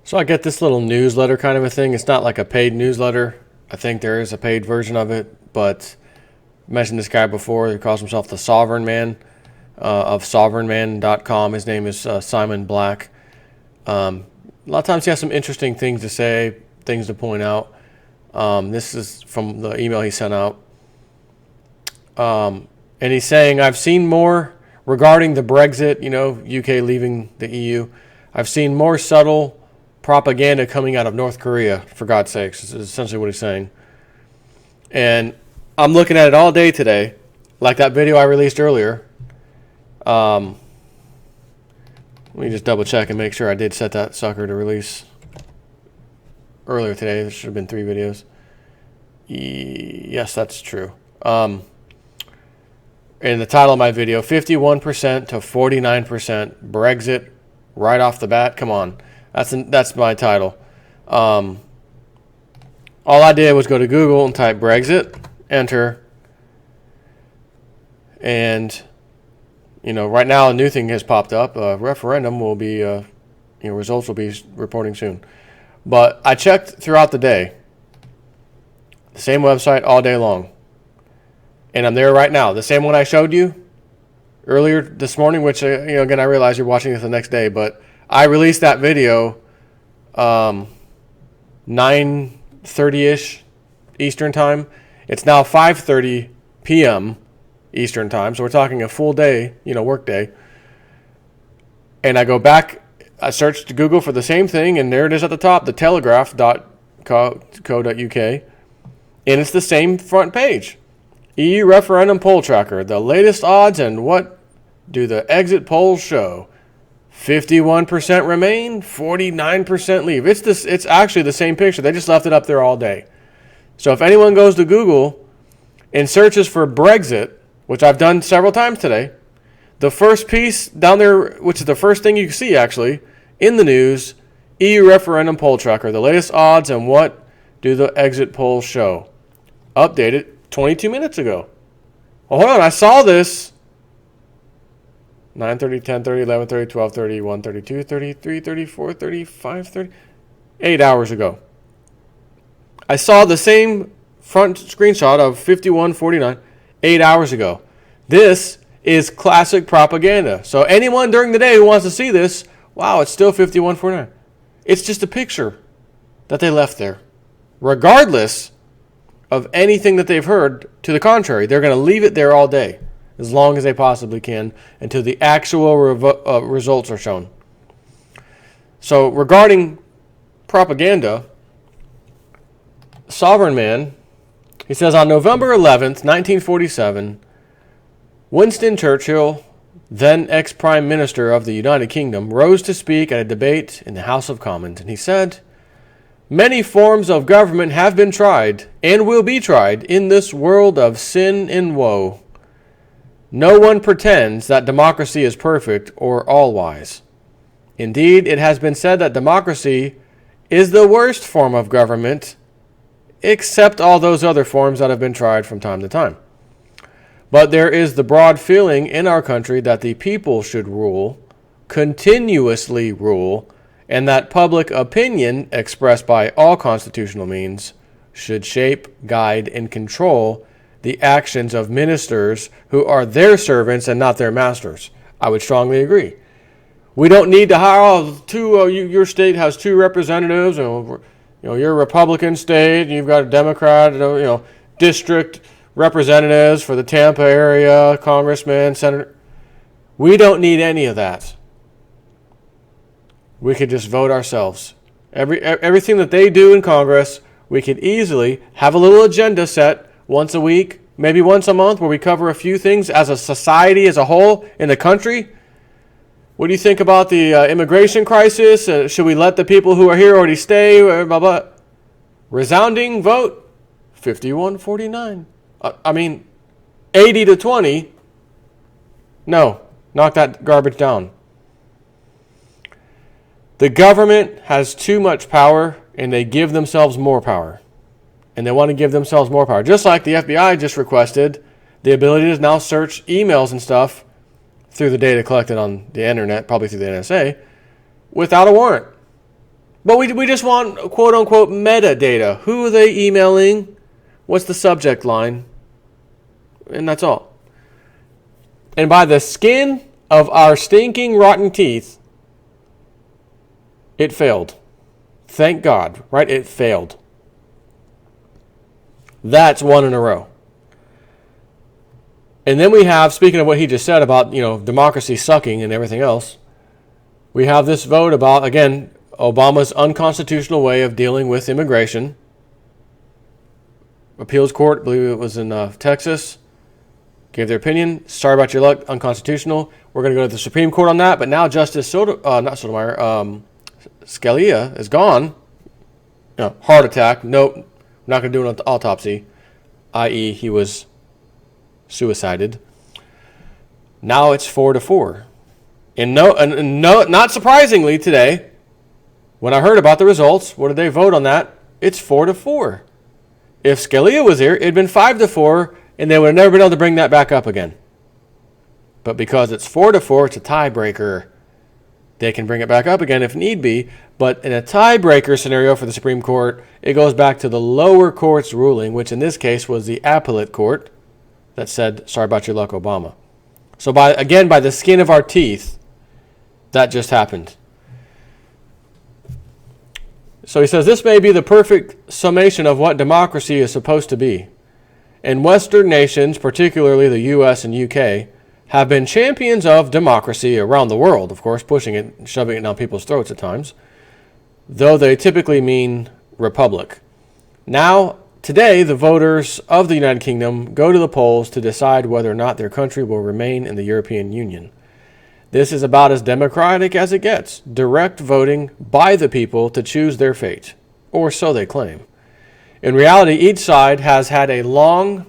So I get this little newsletter kind of a thing. It's not like a paid newsletter. I think there is a paid version of it, but I mentioned this guy before. He calls himself the Sovereign Man of sovereignman.com. His name is Simon Black. A lot of times he has some interesting things to say, things to point out. This is from the email he sent out. And he's saying, I've seen more regarding the Brexit, UK leaving the EU. I've seen more subtle propaganda coming out of North Korea, for God's sakes. This is essentially what he's saying. And I'm looking at it all day today, like that video I released earlier. Let me just double check and make sure I did set that sucker to release earlier today. There should have been 3 videos. Yes, that's true. In the title of my video, 51% to 49% Brexit right off the bat. Come on. That's my title. All I did was go to Google and type Brexit, enter, and right now a new thing has popped up. Referendum will be, results will be reporting soon. But I checked throughout the day, the same website all day long, and I'm there right now. The same one I showed you earlier this morning, which again I realize you're watching this the next day, but I released that video 9:30ish Eastern time. It's now 5:30 p.m. Eastern time, so we're talking a full day, work day. And I go back, I searched Google for the same thing, and there it is at the top, thetelegraph.co.uk, and it's the same front page. EU referendum poll tracker, the latest odds and what do the exit polls show? 51% remain, 49% leave. It's actually the same picture. They just left it up there all day. So if anyone goes to Google and searches for Brexit, which I've done several times today, the first piece down there, which is the first thing you can see actually in the news, EU referendum poll tracker, the latest odds and what do the exit polls show? Updated 22 minutes ago. Well, hold on, I saw this 9:30, 10:30, 11:30, 12:30, 1:30, 2:30, 3:30, 4:30, 5:30, 8 hours ago. I saw the same front screenshot of 51:49 8 hours ago. This is classic propaganda. So anyone during the day who wants to see this, wow, it's still 51:49. It's just a picture that they left there. Regardless of anything that they've heard to the contrary, they're going to leave it there all day, as long as they possibly can, until the actual results are shown. So regarding propaganda, Sovereign Man, he says, on November 11th, 1947, Winston Churchill, then ex-Prime Minister of the United Kingdom, rose to speak at a debate in the House of Commons, and he said, many forms of government have been tried and will be tried in this world of sin and woe. No one pretends that democracy is perfect or all-wise. Indeed, it has been said that democracy is the worst form of government, except all those other forms that have been tried from time to time. But there is the broad feeling in our country that the people should rule, continuously rule, and that public opinion, expressed by all constitutional means, should shape, guide, and control the actions of ministers who are their servants and not their masters. I would strongly agree. We don't need to hire your state has 2 representatives, and you're a Republican state, and you've got a Democrat, district representatives for the Tampa area, congressman, senator. We don't need any of that. We could just vote ourselves. Everything that they do in Congress, we could easily have a little agenda set once a week, maybe once a month, where we cover a few things as a society as a whole in the country. What do you think about the immigration crisis? Should we let the people who are here already stay? Blah, blah. Resounding vote, 51-49. 80 to 20. No, knock that garbage down. The government has too much power, and they give themselves more power. And they want to give themselves more power. Just like the FBI just requested the ability to now search emails and stuff through the data collected on the internet, probably through the NSA, without a warrant. But we just want quote-unquote metadata. Who are they emailing? What's the subject line? And that's all. And by the skin of our stinking rotten teeth, it failed. Thank God, right? It failed. That's one in a row. And then we have, speaking of what he just said about, democracy sucking and everything else, we have this vote about, again, Obama's unconstitutional way of dealing with immigration. Appeals court, I believe it was in Texas, gave their opinion. Sorry about your luck, unconstitutional. We're going to go to the Supreme Court on that. But now Justice Scalia is gone. Heart attack. Nope, not going to do an autopsy, i.e. he was suicided. Now it's 4-4. And not surprisingly today, when I heard about the results, what did they vote on that? It's 4-4. If Scalia was here, it'd been 5-4, and they would have never been able to bring that back up again. But because it's 4-4, it's a tiebreaker. They can bring it back up again if need be. But in a tiebreaker scenario for the Supreme Court, it goes back to the lower court's ruling, which in this case was the appellate court that said, sorry about your luck, Obama. So by the skin of our teeth, that just happened. So he says this may be the perfect summation of what democracy is supposed to be. And Western nations, particularly the U.S. and UK, have been champions of democracy around the world, of course, pushing it, shoving it down people's throats at times, though they typically mean republic. Now, today, the voters of the United Kingdom go to the polls to decide whether or not their country will remain in the European Union. This is about as democratic as it gets. Direct voting by the people to choose their fate, or so they claim. In reality, each side has had a long,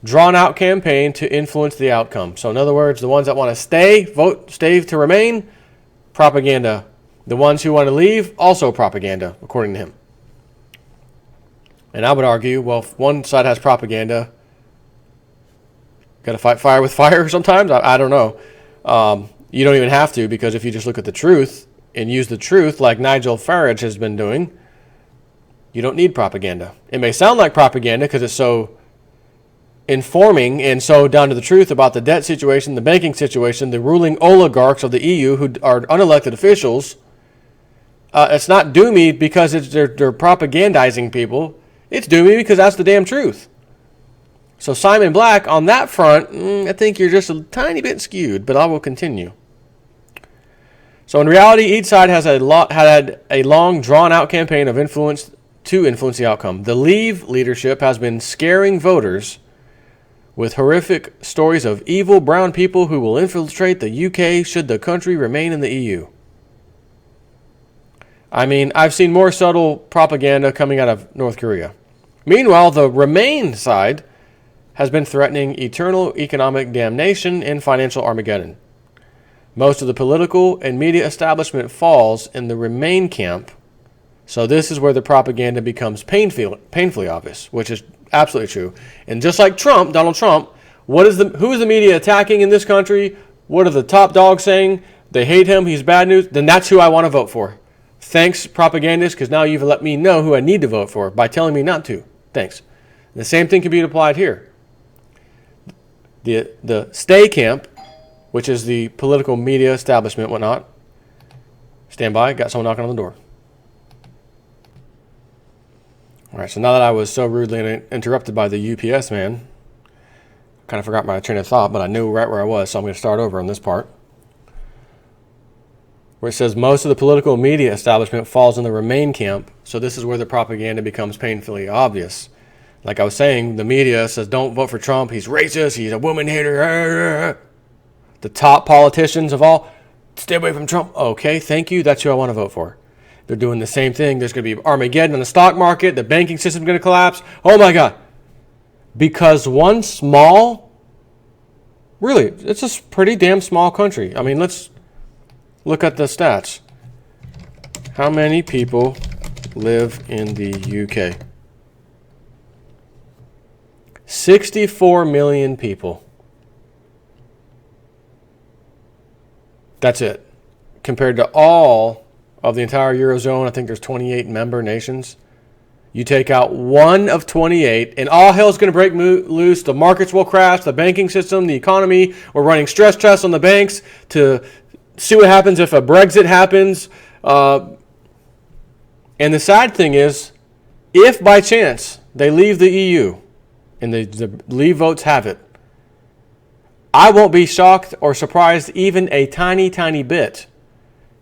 drawn-out campaign to influence the outcome. So in other words, the ones that want to stay to remain, propaganda. The ones who want to leave, also propaganda, according to him. And I would argue, well, if one side has propaganda, got to fight fire with fire sometimes? I don't know. You don't even have to, because if you just look at the truth and use the truth like Nigel Farage has been doing, you don't need propaganda. It may sound like propaganda because it's so informing and so down to the truth about the debt situation, the banking situation, the ruling oligarchs of the EU who are unelected officials. It's not doomy because they're propagandizing people. It's doomy because that's the damn truth. So Simon Black, on that front, I think you're just a tiny bit skewed, but I will continue. So in reality, each side has had a long, drawn-out campaign of influence to influence the outcome. The Leave leadership has been scaring voters with horrific stories of evil brown people who will infiltrate the UK should the country remain in the EU. I mean, I've seen more subtle propaganda coming out of North Korea. Meanwhile, the Remain side has been threatening eternal economic damnation and financial Armageddon. Most of the political and media establishment falls in the Remain camp, so this is where the propaganda becomes painfully obvious, which is absolutely true. And just like Trump, Donald Trump, who is the media attacking in this country? What are the top dogs saying? They hate him, he's bad news. Then that's who I want to vote for. Thanks, propagandists, because now you've let me know who I need to vote for by telling me not to. Thanks. The same thing can be applied here. The stay camp, which is the political media establishment, whatnot. Stand by, got someone knocking on the door. All right, so now that I was so rudely interrupted by the UPS man, kind of forgot my train of thought, but I knew right where I was, so I'm going to start over on this part. Where it says most of the political media establishment falls in the Remain camp, so this is where the propaganda becomes painfully obvious. Like I was saying, the media says don't vote for Trump, he's racist, he's a woman hater. The top politicians of all, stay away from Trump. Okay, thank you, that's who I want to vote for. They're doing the same thing. There's going to be Armageddon on the stock market, the banking system's going to collapse. Oh my God. Because one small, really, it's a pretty damn small country. I mean, let's look at the stats. How many people live in the UK? 64 million people. That's it. Compared to all of the entire Eurozone. I think there's 28 member nations. You take out one of 28, and all hell's going to break loose. The markets will crash, the banking system, the economy. We're running stress tests on the banks to see what happens if a Brexit happens. And the sad thing is, if by chance they leave the EU, and the leave votes have it, I won't be shocked or surprised even a tiny, tiny bit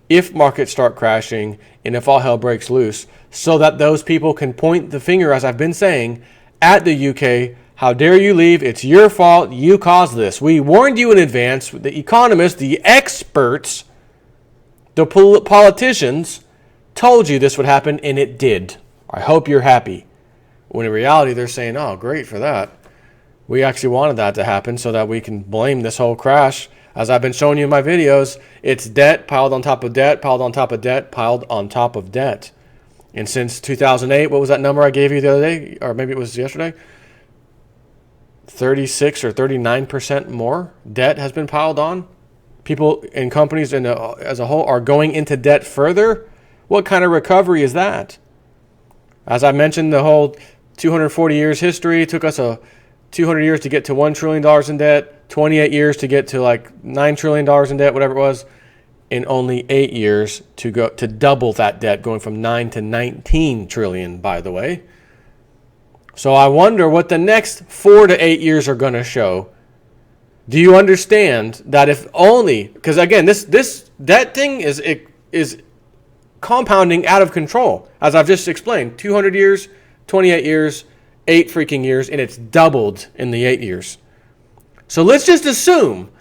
if markets start crashing and if all hell breaks loose, so that those people can point the finger, as I've been saying, at the UK. How dare you leave? It's your fault. You caused this. We warned you in advance. The economists, the experts, the politicians told you this would happen, and it did. I hope you're happy. When in reality, they're saying, oh, great for that. We actually wanted that to happen so that we can blame this whole crash. As I've been showing you in my videos, it's debt piled on top of debt, piled on top of debt, piled on top of debt. And since 2008, what was that number I gave you the other day? Or maybe it was yesterday? 36 or 39% more debt has been piled on. People and companies as a whole are going into debt further. What kind of recovery is that? As I mentioned, the whole 240 years history, it took us 200 years to get to $1 trillion in debt, 28 years to get to like $9 trillion in debt, whatever it was, and only 8 years to go to double that debt, going from 9 to 19 trillion, by the way. So I wonder what the next 4 to 8 years are going to show. Do you understand that if only, because again, this debt thing is compounding out of control, as I've just explained, 200 years, 28 years, 8 freaking years, and it's doubled in the 8 years. So let's just assume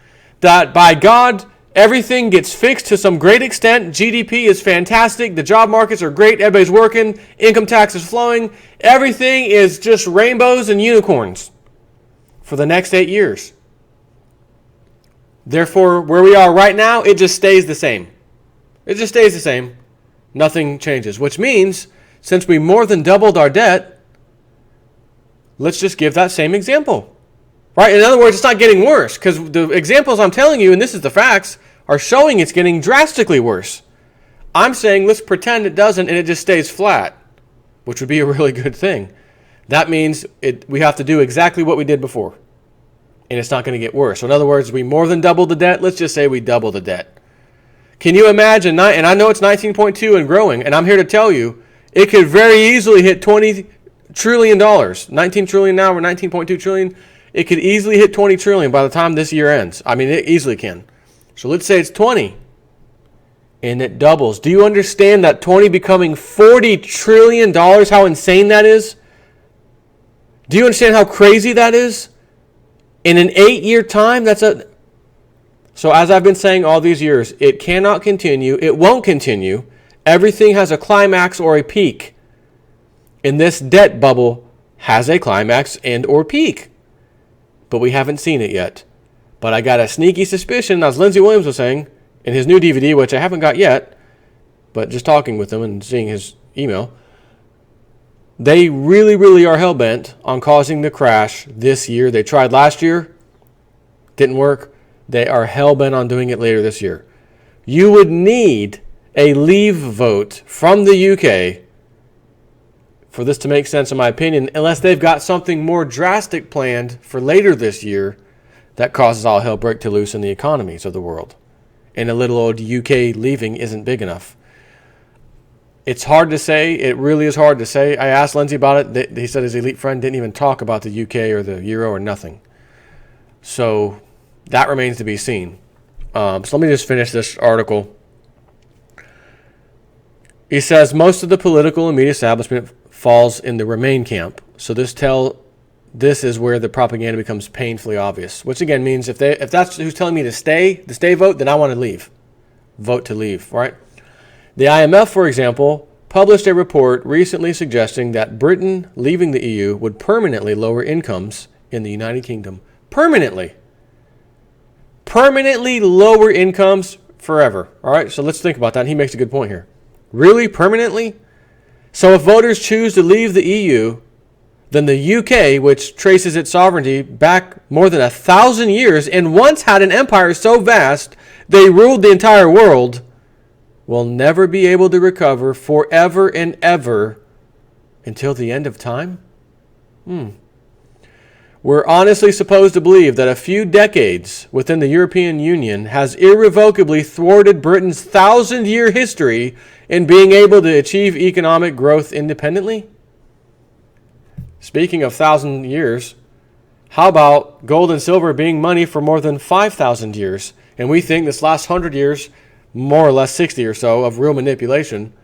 that by God, everything gets fixed to some great extent. GDP is fantastic. The job markets are great. Everybody's working. Income tax is flowing. Everything is just rainbows and unicorns for the next 8 years. Therefore, where we are right now, it just stays the same. It just stays the same. Nothing changes, which means since we more than doubled our debt, let's just give that same example, right? In other words, it's not getting worse, because the examples I'm telling you, and this is the facts, are showing it's getting drastically worse. I'm saying let's pretend it doesn't and it just stays flat, which would be a really good thing. That means we have to do exactly what we did before, and it's not going to get worse. So in other words, we more than doubled the debt. Let's just say we double the debt. Can you imagine, and I know it's 19.2 and growing, and I'm here to tell you, it could very easily hit $20 trillion. 19 trillion now, we're 19.2 trillion. It could easily hit 20 trillion by the time this year ends. I mean, it easily can. So let's say it's 20, and it doubles. Do you understand that 20 becoming $40 trillion, how insane that is? Do you understand how crazy that is? In an 8-year time, So as I've been saying all these years, it cannot continue. It won't continue. Everything has a climax or a peak. And this debt bubble has a climax and or peak. But we haven't seen it yet. But I got a sneaky suspicion, as Lindsey Williams was saying in his new DVD, which I haven't got yet, but just talking with him and seeing his email, they really, really are hell-bent on causing the crash this year. They tried last year. Didn't work. They are hell-bent on doing it later this year. You would need a leave vote from the UK for this to make sense, in my opinion, unless they've got something more drastic planned for later this year that causes all hell break to loose in the economies of the world. And a little old UK leaving isn't big enough. It's hard to say. It really is hard to say. I asked Lindsey about it. He said his elite friend didn't even talk about the UK or the Euro or nothing. So that remains to be seen. So let me just finish this article. He says most of the political and media establishment falls in the Remain camp. So this is where the propaganda becomes painfully obvious. Which again means if that's who's telling me to stay vote, then I want to leave. Vote to leave, right? The IMF, for example, published a report recently suggesting that Britain leaving the EU would permanently lower incomes in the United Kingdom. Permanently lower incomes forever. All right, so let's think about that. He makes a good point here. Really? Permanently? So if voters choose to leave the EU, then the UK, which traces its sovereignty back more than 1,000 years and once had an empire so vast they ruled the entire world, will never be able to recover forever and ever until the end of time? We're honestly supposed to believe that a few decades within the European Union has irrevocably thwarted Britain's 1,000-year history in being able to achieve economic growth independently? Speaking of 1,000 years, how about gold and silver being money for more than 5,000 years? And we think this last 100 years, more or less 60 or so, of real manipulation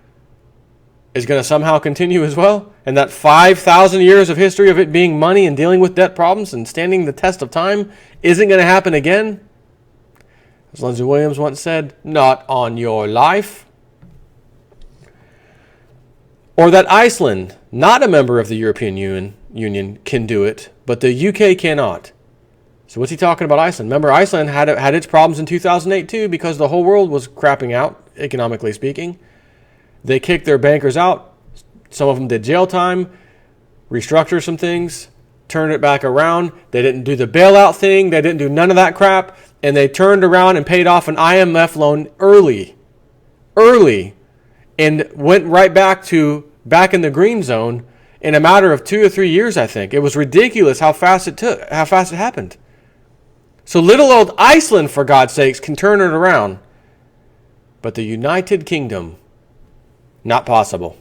is going to somehow continue as well? And that 5,000 years of history of it being money and dealing with debt problems and standing the test of time isn't going to happen again? As Lindsey Williams once said, not on your life. Or that Iceland, not a member of the European Union, can do it, but the UK cannot. So what's he talking about Iceland? Remember, Iceland had its problems in 2008 too, because the whole world was crapping out, economically speaking. They kicked their bankers out. Some of them did jail time, restructured some things, turned it back around. They didn't do the bailout thing. They didn't do none of that crap. And they turned around and paid off an IMF loan early, and went right back in the green zone in a matter of 2 or 3 years, I think. It was ridiculous how fast it happened. So little old Iceland, for God's sakes, can turn it around. But the United Kingdom, not possible.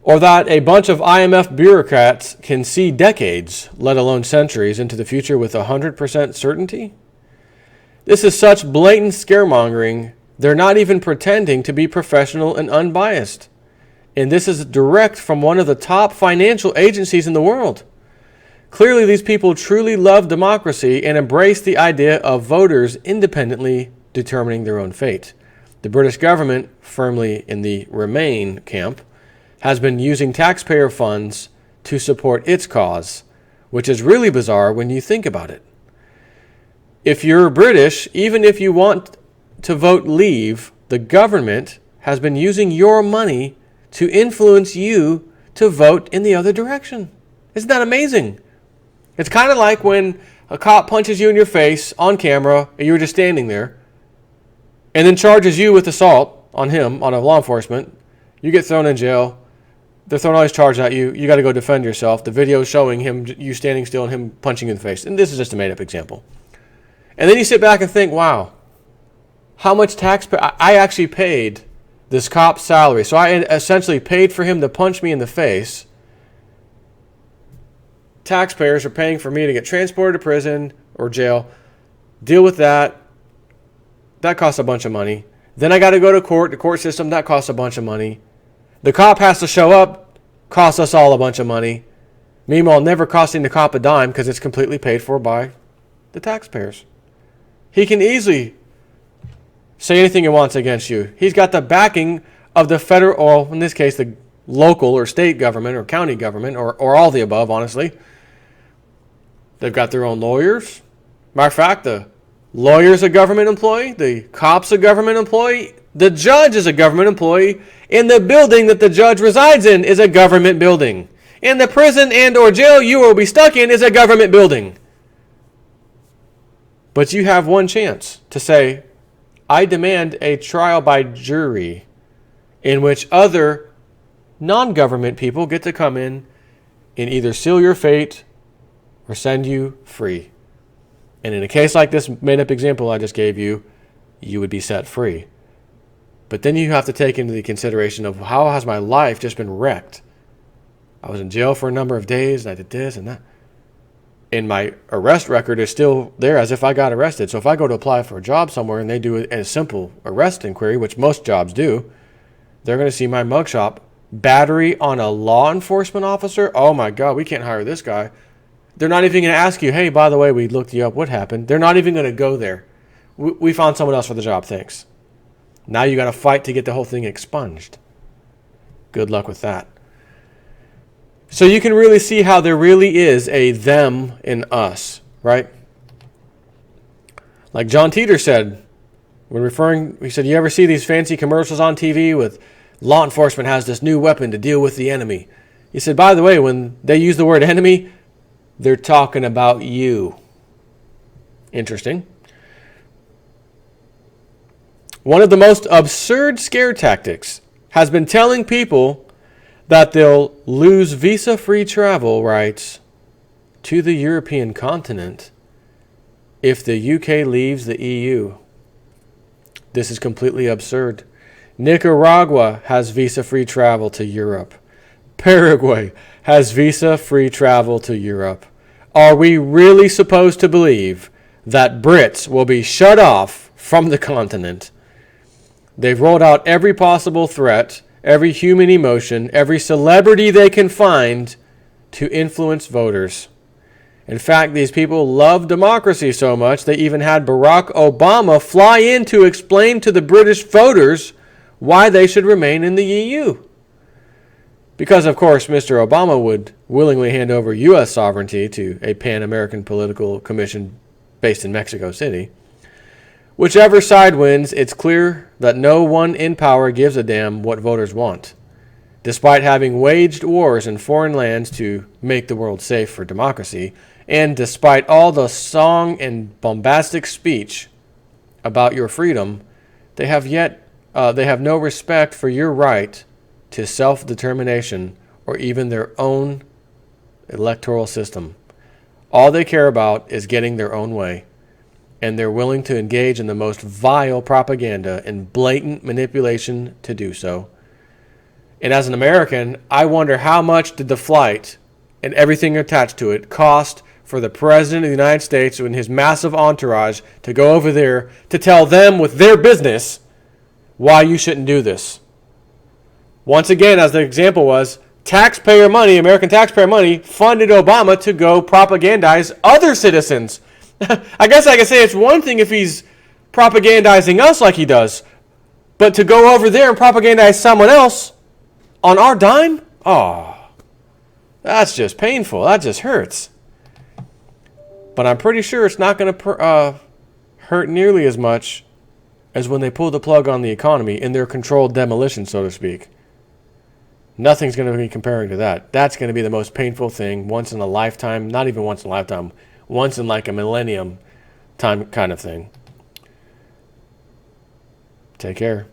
Or that a bunch of IMF bureaucrats can see decades, let alone centuries, into the future with 100% certainty? This is such blatant scaremongering, they're not even pretending to be professional and unbiased. And this is direct from one of the top financial agencies in the world. Clearly, these people truly love democracy and embrace the idea of voters independently determining their own fate. The British government, firmly in the Remain camp, has been using taxpayer funds to support its cause, which is really bizarre when you think about it. If you're British, even if you want to vote Leave, the government has been using your money to influence you to vote in the other direction. Isn't that amazing? It's kind of like when a cop punches you in your face on camera and you were just standing there, and then charges you with assault on a law enforcement. You get thrown in jail. They're throwing all these charges at you. You got to go defend yourself. The video is showing you standing still and him punching you in the face. And this is just a made-up example. And then you sit back and think, wow, how much taxpayer... I actually paid this cop's salary. So I essentially paid for him to punch me in the face. Taxpayers are paying for me to get transported to prison or jail. Deal with that. That costs a bunch of money. Then I got to go to court. The court system, that costs a bunch of money. The cop has to show up. Costs us all a bunch of money. Meanwhile, never costing the cop a dime because it's completely paid for by the taxpayers. He can easily say anything he wants against you. He's got the backing of the federal, or in this case, the local or state government or county government, or all the above, honestly. They've got their own lawyers. Matter of fact, the lawyer's a government employee. The cop's a government employee. The judge is a government employee. And the building that the judge resides in is a government building. And the prison and or jail you will be stuck in is a government building. But you have one chance to say, I demand a trial by jury in which other non-government people get to come in and either seal your fate or send you free. And in a case like this made-up example I just gave you, you would be set free. But then you have to take into the consideration of how has my life just been wrecked. I was in jail for a number of days, and I did this and that. And my arrest record is still there as if I got arrested. So if I go to apply for a job somewhere and they do a simple arrest inquiry, which most jobs do, they're going to see my mugshot. Battery on a law enforcement officer? Oh my God, we can't hire this guy. They're not even going to ask you, hey, by the way, we looked you up. What happened? They're not even going to go there. We found someone else for the job. Thanks. Now you got to fight to get the whole thing expunged. Good luck with that. So you can really see how there really is a them in us, right? Like John Teeter said, he said, you ever see these fancy commercials on TV with law enforcement has this new weapon to deal with the enemy? He said, by the way, when they use the word enemy, they're talking about you. Interesting. One of the most absurd scare tactics has been telling people that they'll lose visa-free travel rights to the European continent if the UK leaves the EU. This is completely absurd. Nicaragua has visa-free travel to Europe. Paraguay has visa-free travel to Europe. Are we really supposed to believe that Brits will be shut off from the continent? They've rolled out every possible threat, every human emotion, every celebrity they can find to influence voters. In fact, these people love democracy so much they even had Barack Obama fly in to explain to the British voters why they should remain in the EU. Because, of course, Mr. Obama would willingly hand over U.S. sovereignty to a Pan-American political commission based in Mexico City. Whichever side wins, it's clear that no one in power gives a damn what voters want. Despite having waged wars in foreign lands to make the world safe for democracy, and despite all the song and bombastic speech about your freedom, they have no respect for your right to self-determination or even their own electoral system. All they care about is getting their own way, and they're willing to engage in the most vile propaganda and blatant manipulation to do so. And as an American, I wonder how much did the flight and everything attached to it cost for the President of the United States and his massive entourage to go over there to tell them with their business why you shouldn't do this. Once again, as the example was, taxpayer money, American taxpayer money, funded Obama to go propagandize other citizens. I guess I could say it's one thing if he's propagandizing us like he does, but to go over there and propagandize someone else on our dime? Oh, that's just painful. That just hurts. But I'm pretty sure it's not going to hurt nearly as much as when they pull the plug on the economy in their controlled demolition, so to speak. Nothing's going to be comparing to that. That's going to be the most painful thing once in a lifetime, not even once in a lifetime, once in like a millennium time kind of thing. Take care.